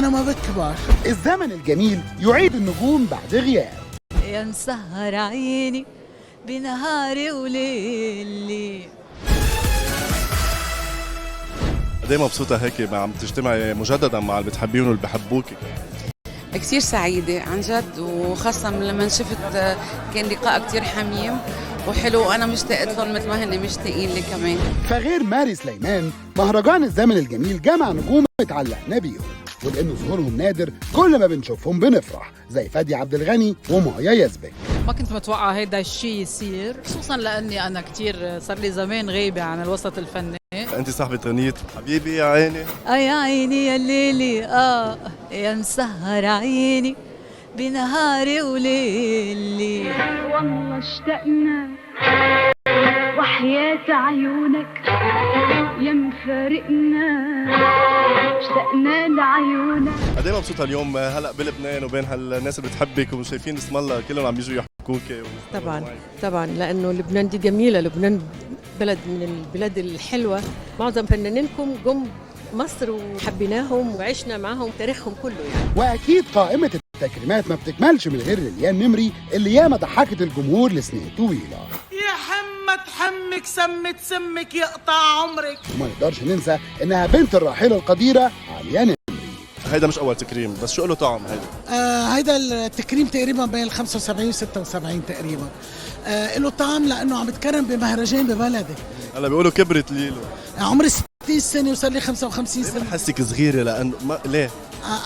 أنا ما بكبر. الزمن الجميل يعيد النجوم بعد غياب. يا مسهر عيني بنهاري وليلي. قد ايه مبسوطة هيك عم تجتمعي مجددا مع اللي بتحبيهم واللي بحبوك؟ كثير سعيدة عن جد، وخاصة لما شفت كان لقاء كثير حميم وحلو، وأنا مشتاقة لهم مثل ما هن مشتاقين لي كمان. فغير ماري سليمان، مهرجان الزمن الجميل جمع نجوم اتعلقنا بيهم، ولأنه ظهورهم نادر كل ما بنشوفهم بنفرح، زي فادي عبد الغني ومايا يزبك. ما كنت متوقعة هيدا الشيء يصير، خصوصا لأني أنا كتير صار لي زمان غايبة عن الوسط الفني. انت صاحبة غنية حبيبي يا عيني يا عيني يا ليلي يا مسهر عيني بنهاري وليلي. والله اشتقنا وحياة عيونك يا مفارقنا، اشتقنا لعيونك. قد ايه مبسوطة اليوم هلا بلبنان وبين هالناس اللي بتحبك وشايفين اسم الله كلهم عم يجوا يحكوك؟ طبعا لانه لبنان دي جميله، لبنان بلد من البلاد الحلوه، معظم فنانينكم جم مصر وحبيناهم وعشنا معهم تاريخهم كله يعني. واكيد قائمه التكريمات ما بتكملش من غير ليليان نمري اللي ياما ضحكت الجمهور لسنين طويله. يا حمة حمك سمك يقطع عمرك. وما نقدرش ننسى انها بنت الراحله القديره عليا نمري. هيدا مش اول تكريم، بس شو له طعم هيدا؟ هيدا التكريم تقريبا بين ال 75 و 76 تقريبا. له طعم لانه عم بتكرم بمهرجان ببلدي. هلا بيقولوا كبرت ليلو. عمري 60 سنه وصار لي 55 سنه. بحسك صغيره لانه ليه؟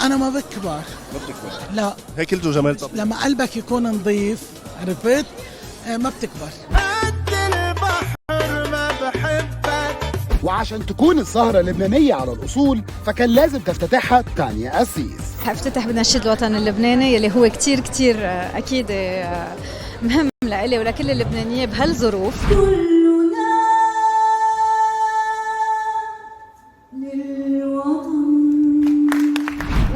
انا ما بكبر. ما بتكبر؟ لا هيك قلتوا جمال. طب لما قلبك يكون نظيف، عرفت؟ ما بتكبر. قد البحر ما بحبك. وعشان تكون السهره لبنانيه على الاصول فكان لازم تفتتحها تانيا قسيس. حافتتح بالنشيد الوطني اللبناني اللي هو كتير كتير اكيد مهم لإلي ولكل اللبنانيين بهالظروف.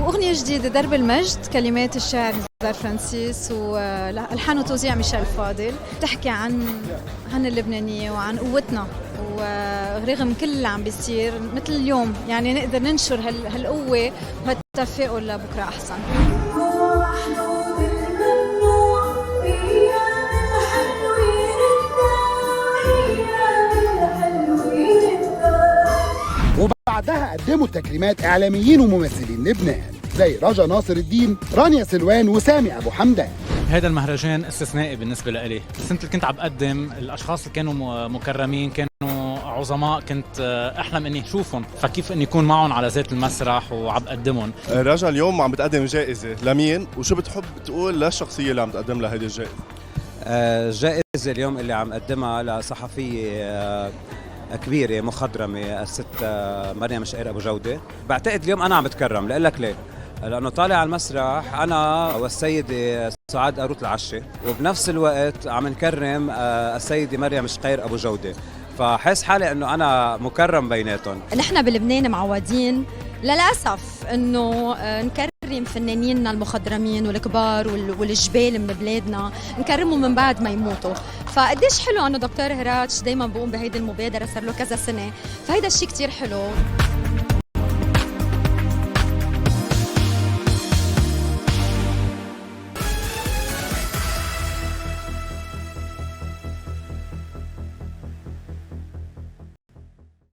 وأغنية جديدة درب المجد، كلمات الشاعر نزار فرانسيس والحان وتوزيع ميشيل فاضل، بتحكي عن اللبنانية وعن قوتنا، ورغم كل اللي عم بيصير مثل اليوم يعني نقدر ننشر هالقوة وهالتفاؤل لبكرة أحسن. وبعدها قدموا التكريمات إعلاميين وممثلين لبنان زي رجا ناصر الدين، رانيا سلوان، وسامي أبو حمدان. هذا المهرجان استثنائي بالنسبة لإلي. السنة اللي كنت عم بقدم الأشخاص اللي كانوا مكرمين كانوا عظماء، كنت أحلم إني أشوفهم، فكيف إني أكون معهم على ذات المسرح وعم بقدمهم. رجا اليوم عم بتقدم جائزة لمين؟ وشو بتحب تقول للشخصية اللي عم تقدم لها هيدي الجائزة؟ الجائزة اليوم اللي عم قدمها لصحفية كبيرة مخضرمة، الست مريم شقير أبو جودة. بعتقد اليوم أنا عم بتكرم، لأقول لك ليه؟ لأنه طالع على المسرح أنا والسيدة سعاد قاروت العشة، وبنفس الوقت عم نكرم السيدة مريم شقير أبو جودة، فحس حالي أنه أنا مكرم بيناتهم. نحن بلبنان معودين للأسف أنه نكرم فنانيننا المخضرمين والكبار والجبال من بلادنا، نكرمهم من بعد ما يموتوا. فقديش حلو أنه دكتور هراتش دايما بقوم بهيدي المبادرة، صار له كذا سنة، فهيدا الشيء كتير حلو.